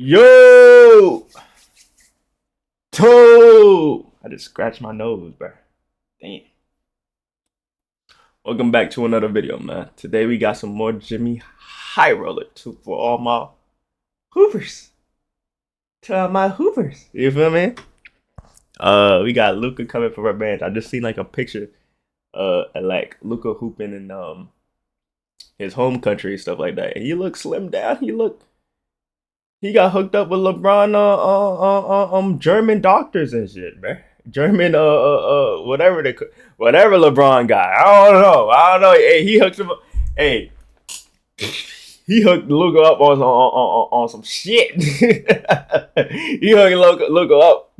Yo! Toe! I just scratched my nose, bro. Damn. Welcome back to another video, man. Today we got some more JxmyHighroller for all my hoopers. To all my hoopers. You feel me? We got Luka coming for revenge. I just seen like a picture like Luka hooping in his home country and stuff like that. And he look slimmed down. He got hooked up with LeBron German doctors and shit, man. German whatever LeBron got. I don't know. Hey, he hooked him up. Hey, he hooked Luka up on some shit. He hooked Luka up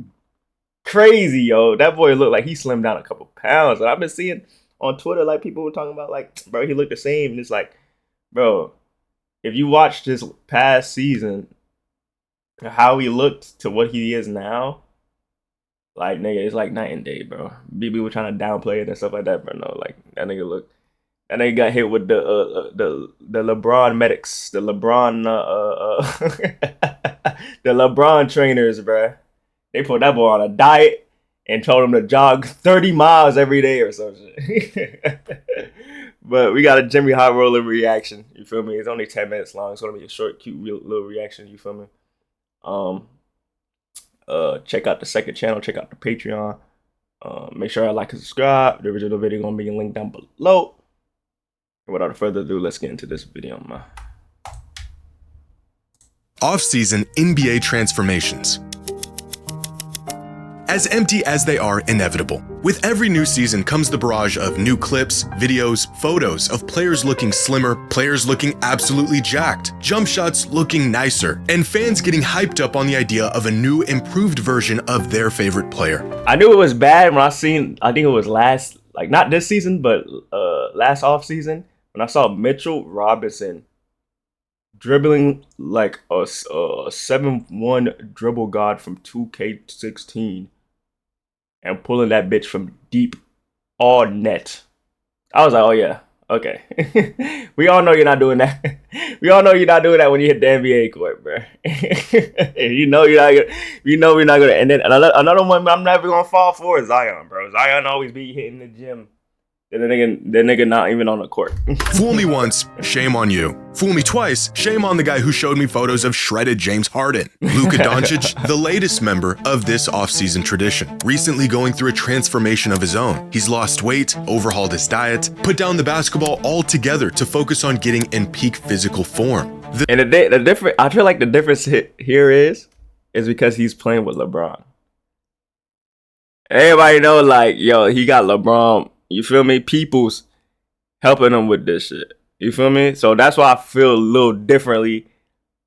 crazy, yo. That boy looked like he slimmed down a couple pounds. And I've been seeing on Twitter like people were talking about like, bro, he looked the same. And it's like, bro, if you watch this past season, how he looked to what he is now, like, nigga, it's like night and day, bro. People were trying to downplay it and stuff like that, bro. No, like, that nigga got hit with the LeBron medics, the LeBron the LeBron trainers, bro. They put that boy on a diet and told him to jog 30 miles every day or some shit. But we got a JxmyHighroller reaction. You feel me? It's only 10 minutes long. It's gonna be a short, cute, little reaction. You feel me? Check out the second channel. Check out the Patreon. Make sure I like and subscribe. The original video gonna be linked down below. And without further ado, let's get into this video, man. Off-season NBA transformations. As empty as they are inevitable. With every new season comes the barrage of new clips, videos, photos of players looking slimmer, players looking absolutely jacked, jump shots looking nicer, and fans getting hyped up on the idea of a new, improved version of their favorite player. I knew it was bad when I think it was last, like not this season, but last off season, when I saw Mitchell Robinson dribbling like a 7-1 dribble god from 2K16 and pulling that bitch from deep all net. I was like, oh yeah, okay. We all know you're not doing that. We all know you're not doing that when you hit the NBA court, bro. you know we're not gonna. And then another one I'm never gonna fall for is Zion, bro. Zion always be hitting the gym. The nigga not even on the court. Fool me once, shame on you. Fool me twice, shame on the guy who showed me photos of shredded James Harden. Luka Doncic, the latest member of this offseason tradition, recently going through a transformation of his own. He's lost weight, overhauled his diet, put down the basketball altogether to focus on getting in peak physical form. And I feel like the difference here is because he's playing with LeBron. Everybody know, like, yo, he got LeBron. You feel me? People's helping him with this shit. You feel me? So that's why I feel a little differently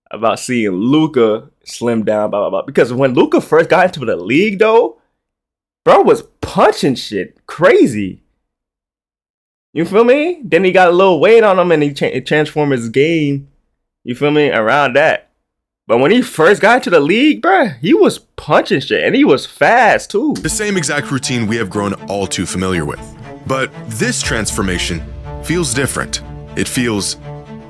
about seeing Luka slim down, blah, blah, blah. Because when Luka first got into the league, though, bro was punching shit crazy. You feel me? Then he got a little weight on him and he transformed his game, you feel me, around that. But when he first got into the league, bro, he was punching shit. And he was fast, too. The same exact routine we have grown all too familiar with. But this transformation feels different. It feels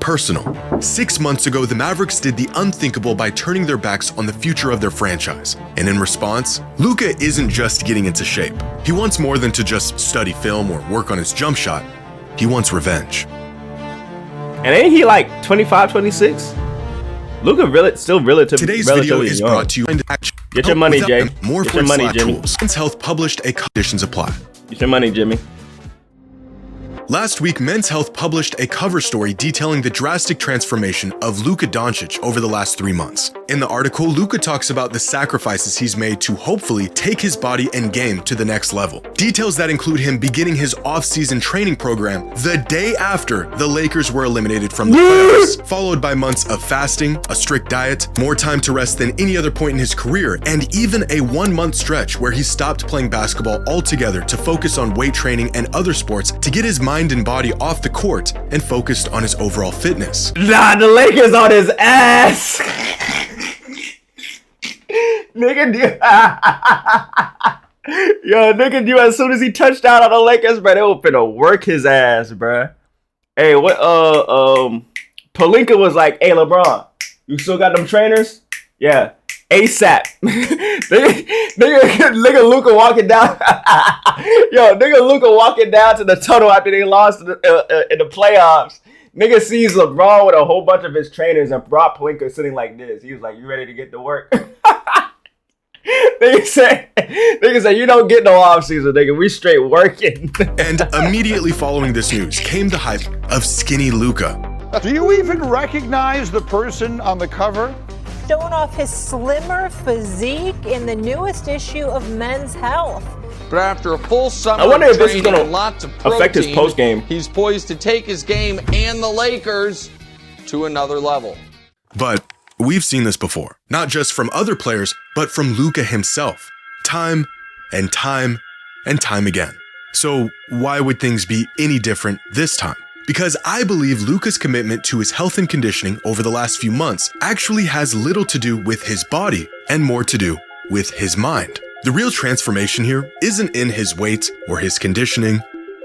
personal. 6 months ago, the Mavericks did the unthinkable by turning their backs on the future of their franchise. And in response, Luka isn't just getting into shape. He wants more than to just study film or work on his jump shot. He wants revenge. And ain't he like 25, 26? Luka still relatively Today's video is young. brought to you. Get your money, Jay. More Get your money, Jimmy. Men's Health published a conditions apply. Get your money, Jimmy. Last week, Men's Health published a cover story detailing the drastic transformation of Luka Doncic over the last 3 months. In the article, Luka talks about the sacrifices he's made to hopefully take his body and game to the next level. Details that include him beginning his off-season training program the day after the Lakers were eliminated from the playoffs, followed by months of fasting, a strict diet, more time to rest than any other point in his career, and even a 1-month stretch where he stopped playing basketball altogether to focus on weight training and other sports to get his mind and body off the court and focused on his overall fitness. Nah, the Lakers on his ass. Nigga, nigga, as soon as he touched out on the Lakers, bro, they were finna work his ass, bro. Hey, what? Palinka was like, "Hey, LeBron, you still got them trainers? Yeah, ASAP. nigga Luka walking down. Nigga Luka walking down to the tunnel after they lost in the playoffs. Nigga sees LeBron with a whole bunch of his trainers and Brock Plinker sitting like this. He was like, "You ready to get to work?" Nigga say, "You don't get no off season, nigga. We straight working." And immediately following this news came the hype of skinny Luka. Do you even recognize the person on the cover? Showing off his slimmer physique in the newest issue of Men's Health. But after a full summer I wonder if this is training gonna and lots of protein, affect his post game. He's poised to take his game and the Lakers to another level. But we've seen this before, not just from other players, but from Luka himself, time and time and time again. So why would things be any different this time? Because I believe Luka's commitment to his health and conditioning over the last few months actually has little to do with his body and more to do with his mind. The real transformation here isn't in his weight or his conditioning,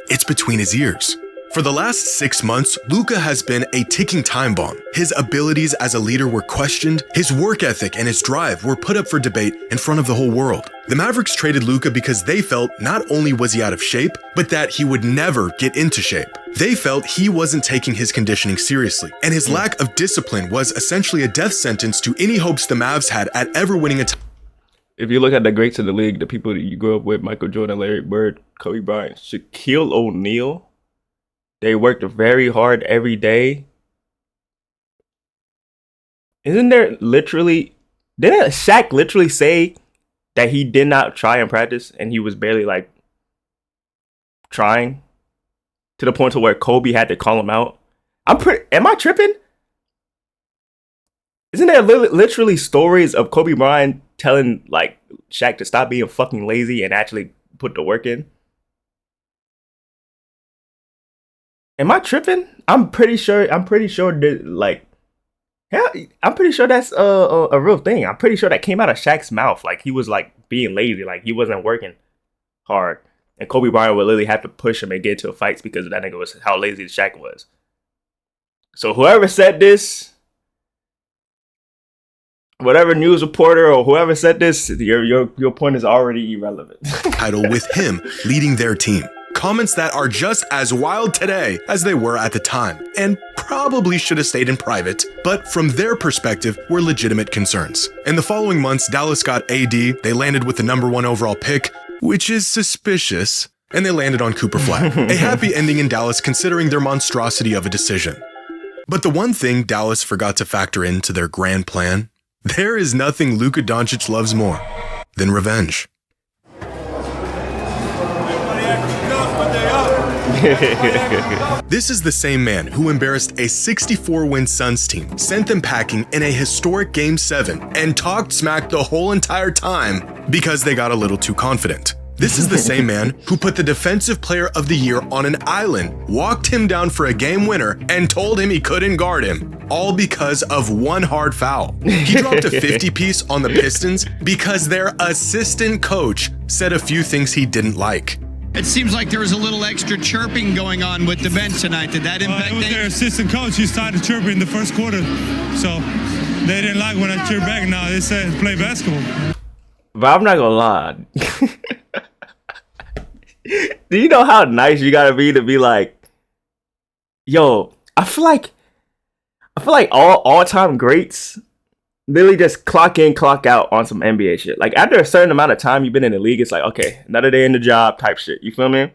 it's between his ears. For the last 6 months, Luka has been a ticking time bomb. His abilities as a leader were questioned, his work ethic and his drive were put up for debate in front of the whole world. The Mavericks traded Luka because they felt not only was he out of shape, but that he would never get into shape. They felt he wasn't taking his conditioning seriously, and his lack of discipline was essentially a death sentence to any hopes the Mavs had at ever winning a title. If you look at the greats of the league, the people that you grew up with, Michael Jordan, Larry Bird, Kobe Bryant, Shaquille O'Neal, they worked very hard every day. Isn't there literally... Didn't Shaq literally say that he did not try and practice and he was barely like trying? To the point to where Kobe had to call him out? Am I tripping? Isn't there literally stories of Kobe Bryant telling like Shaq to stop being fucking lazy and actually put the work in? Am I tripping? I'm pretty sure that, like, hell, I'm pretty sure that's a real thing. I'm pretty sure that came out of Shaq's mouth. Like, he was like being lazy, like he wasn't working hard. And Kobe Bryant would literally have to push him and get into fights because that nigga was how lazy Shaq was. So whoever said this, whatever news reporter or whoever said this, your point is already irrelevant. Title with him leading their team. Comments that are just as wild today as they were at the time, and probably should have stayed in private, but from their perspective were legitimate concerns. In the following months, Dallas got AD, they landed with the #1 overall pick, which is suspicious, and they landed on Cooper Flag. A happy ending in Dallas considering their monstrosity of a decision. But the one thing Dallas forgot to factor into their grand plan, there is nothing Luka Doncic loves more than revenge. This is the same man who embarrassed a 64-win Suns team, sent them packing in a historic Game 7, and talked smack the whole entire time because they got a little too confident. This is the same man who put the Defensive Player of the Year on an island, walked him down for a game winner, and told him he couldn't guard him, all because of one hard foul. He dropped a 50-piece on the Pistons because their assistant coach said a few things he didn't like. It seems like there was a little extra chirping going on with the bench tonight. Did that impact it was their assistant coach. He started chirping in the first quarter. So they didn't like when I chirped back. Now they said play basketball. But I'm not gonna lie. Do you know how nice you gotta be to be like, yo, I feel like all-time greats literally just clock in, clock out on some NBA shit. Like, after a certain amount of time you've been in the league, it's like, okay, another day in the job type shit. You feel me?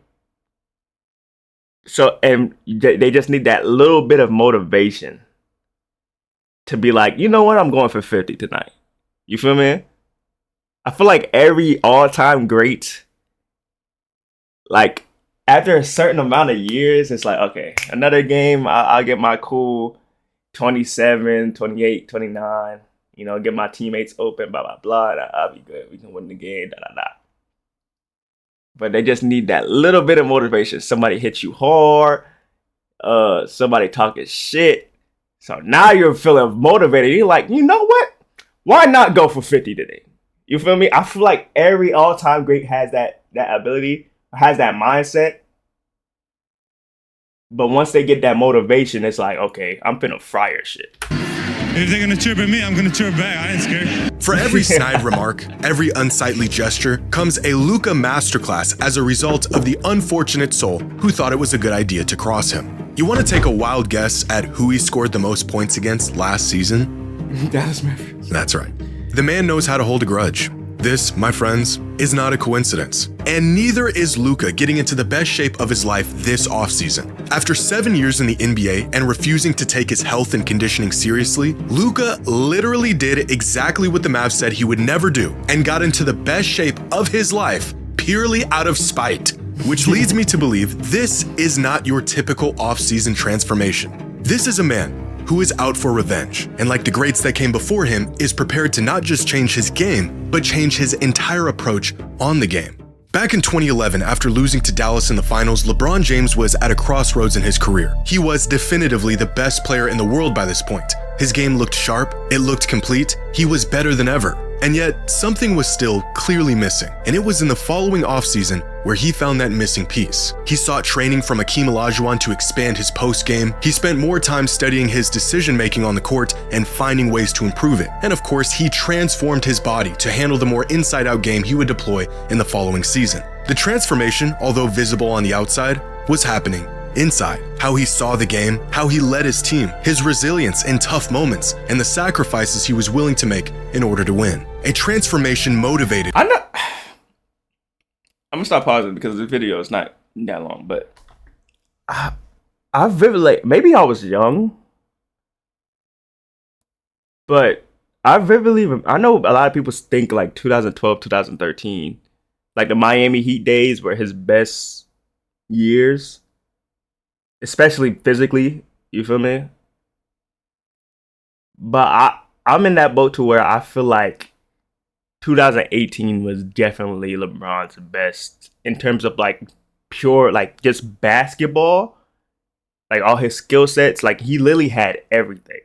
So, and they just need that little bit of motivation to be like, you know what? I'm going for 50 tonight. You feel me? I feel like every all-time great, like, after a certain amount of years, it's like, okay, another game, I'll get my cool 27, 28, 29. You know, get my teammates open, blah, blah, blah. I'll be good. We can win the game, da, da, da. But they just need that little bit of motivation. Somebody hits you hard. Somebody talking shit. So now you're feeling motivated. You're like, you know what? Why not go for 50 today? You feel me? I feel like every all-time great has that ability, has that mindset. But once they get that motivation, it's like, okay, I'm finna fire shit. if they're gonna chirp at me, I'm gonna chirp back. I ain't scared. For every snide remark, every unsightly gesture, comes a Luka masterclass as a result of the unfortunate soul who thought it was a good idea to cross him. You want to take a wild guess at who he scored the most points against last season? Dallas Mavericks. That's right. The man knows how to hold a grudge. This, my friends, is not a coincidence. And neither is Luka getting into the best shape of his life this offseason. After 7 years in the NBA and refusing to take his health and conditioning seriously, Luka literally did exactly what the Mavs said he would never do and got into the best shape of his life purely out of spite. Which leads me to believe this is not your typical offseason transformation. This is a man who is out for revenge, and like the greats that came before him, is prepared to not just change his game, but change his entire approach on the game. Back in 2011, after losing to Dallas in the finals, LeBron James was at a crossroads in his career. He was definitively the best player in the world by this point. His game looked sharp, it looked complete, he was better than ever. And yet, something was still clearly missing, and it was in the following offseason where he found that missing piece. He sought training from Akeem Olajuwon to expand his post-game. He spent more time studying his decision-making on the court and finding ways to improve it. And of course, he transformed his body to handle the more inside-out game he would deploy in the following season. The transformation, although visible on the outside, was happening inside. How he saw the game, how he led his team, his resilience in tough moments, and the sacrifices he was willing to make in order to win. A transformation motivated. I'm gonna stop pausing because the video is not that long, but I vividly, maybe I was young, but I know a lot of people think like 2012, 2013, like the Miami Heat days were his best years. Especially physically, you feel me? But I'm in that boat to where I feel like 2018 was definitely LeBron's best in terms of like pure, like just basketball, like all his skill sets. Like he literally had everything.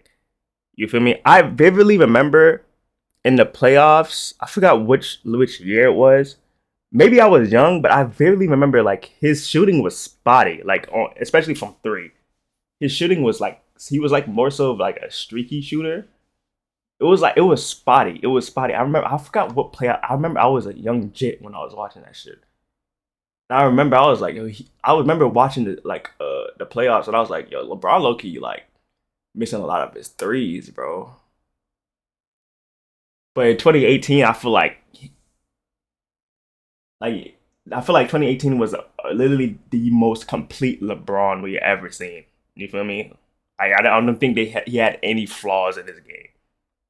You feel me? I vividly remember in the playoffs, I forgot which year it was. Maybe I was young, but I vividly remember like his shooting was spotty, like especially from three. His shooting was like, he was like more so of like a streaky shooter. It was spotty. It was spotty. I forgot what play. I remember I was a young jit when I was watching that shit. And I remember I was like, I remember watching the playoffs, and I was like, yo, LeBron low-key like missing a lot of his threes, bro. But in 2018, I feel like 2018 was literally the most complete LeBron we ever seen. You feel me? I don't think he had any flaws in his game,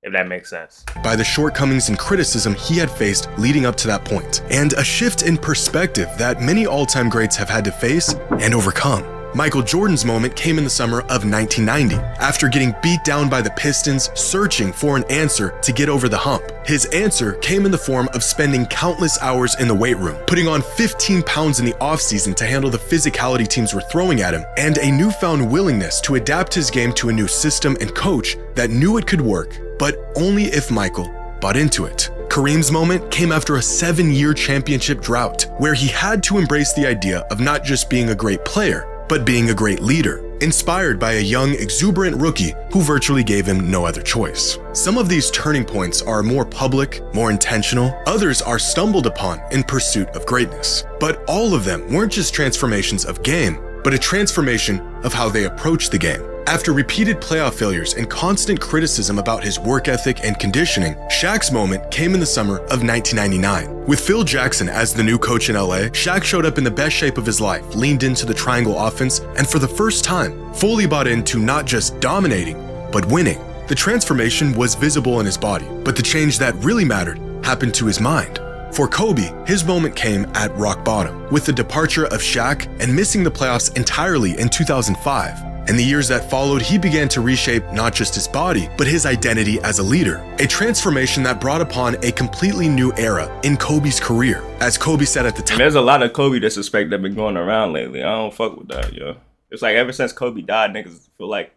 if that makes sense. By the shortcomings and criticism he had faced leading up to that point, and a shift in perspective that many all-time greats have had to face and overcome. Michael Jordan's moment came in the summer of 1990, after getting beat down by the Pistons, searching for an answer to get over the hump. His answer came in the form of spending countless hours in the weight room, putting on 15 pounds in the offseason to handle the physicality teams were throwing at him, and a newfound willingness to adapt his game to a new system and coach that knew it could work, but only if Michael bought into it. Kareem's moment came after a 7-year championship drought, where he had to embrace the idea of not just being a great player, but being a great leader, inspired by a young, exuberant rookie who virtually gave him no other choice. Some of these turning points are more public, more intentional, others are stumbled upon in pursuit of greatness. But all of them weren't just transformations of game, but a transformation of how they approach the game. After repeated playoff failures and constant criticism about his work ethic and conditioning, Shaq's moment came in the summer of 1999. With Phil Jackson as the new coach in LA, Shaq showed up in the best shape of his life, leaned into the triangle offense, and for the first time, fully bought into not just dominating, but winning. The transformation was visible in his body, but the change that really mattered happened to his mind. For Kobe, his moment came at rock bottom, with the departure of Shaq and missing the playoffs entirely in 2005. In the years that followed, he began to reshape not just his body, but his identity as a leader. A transformation that brought upon a completely new era in Kobe's career. As Kobe said at the time, there's a lot of Kobe disrespect that been going around lately. I don't fuck with that, yo. It's like ever since Kobe died, niggas feel like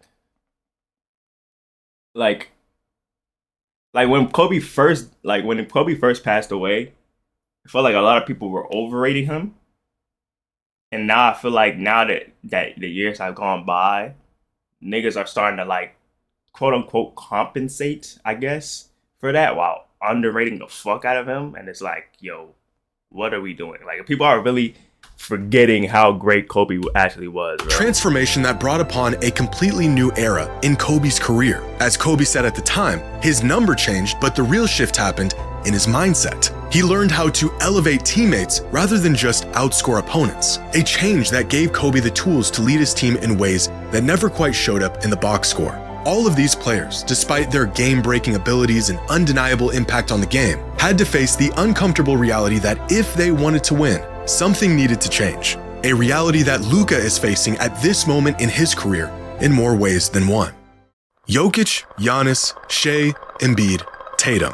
when Kobe first passed away, I felt like a lot of people were overrating him. And now I feel like now that the years have gone by, niggas are starting to like quote unquote compensate, I guess, for that while underrating the fuck out of him. And it's like, yo, what are we doing? Like, people are really forgetting how great Kobe actually was, bro. Transformation that brought upon a completely new era in Kobe's career. As Kobe said at the time, his number changed, but the real shift happened in his mindset. He learned how to elevate teammates rather than just outscore opponents. A change that gave Kobe the tools to lead his team in ways that never quite showed up in the box score. All of these players, despite their game-breaking abilities and undeniable impact on the game, had to face the uncomfortable reality that if they wanted to win, something needed to change. A reality that Luka is facing at this moment in his career in more ways than one. Jokic, Giannis, Shea, Embiid, Tatum.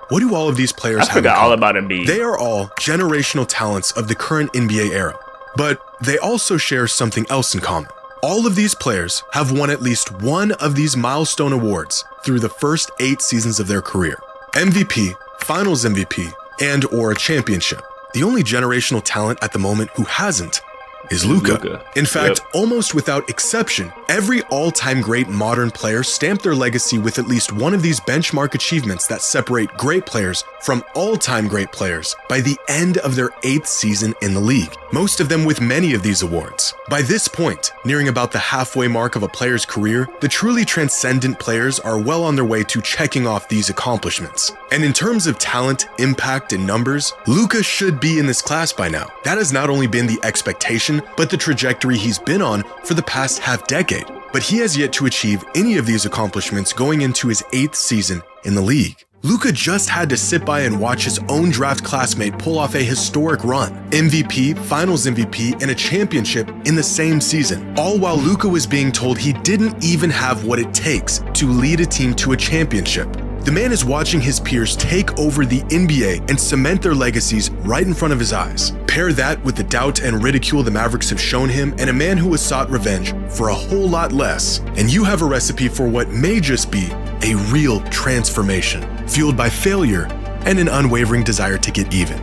What do all of these players have in forgot common? all about Embiid. They are all generational talents of the current NBA era, but they also share something else in common. All of these players have won at least one of these milestone awards through the first 8 seasons of their career. MVP, Finals MVP, and or a championship. The only generational talent at the moment who hasn't is Luka. In fact, almost without exception, every all-time great modern player stamped their legacy with at least one of these benchmark achievements that separate great players from all-time great players by the end of their 8th season in the league, most of them with many of these awards. By this point, nearing about the halfway mark of a player's career, the truly transcendent players are well on their way to checking off these accomplishments. And in terms of talent, impact, and numbers, Luka should be in this class by now. That has not only been the expectation, but the trajectory he's been on for the past half-decade. But he has yet to achieve any of these accomplishments going into his 8th season in the league. Luka just had to sit by and watch his own draft classmate pull off a historic run, MVP, Finals MVP, and a championship in the same season, all while Luka was being told he didn't even have what it takes to lead a team to a championship. The man is watching his peers take over the NBA and cement their legacies right in front of his eyes. Pair that with the doubt and ridicule the Mavericks have shown him and a man who has sought revenge for a whole lot less, and you have a recipe for what may just be a real transformation, fueled by failure and an unwavering desire to get even.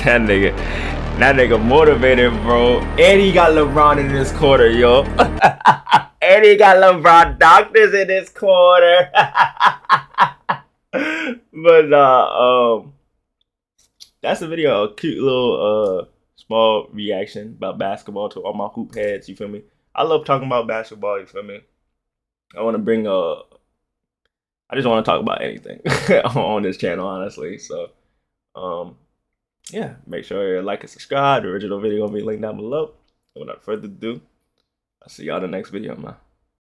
That nigga motivated, bro. And he got LeBron in this quarter, yo. And he got LeBron doctors in this quarter. But that's a video, a cute little small reaction about basketball to all my hoop heads, you feel me? I love talking about basketball, you feel me? I want to bring I just want to talk about anything on this channel, honestly. So yeah, make sure you like and subscribe. The original video will be linked down below. And without further ado, I'll see y'all in the next video, man.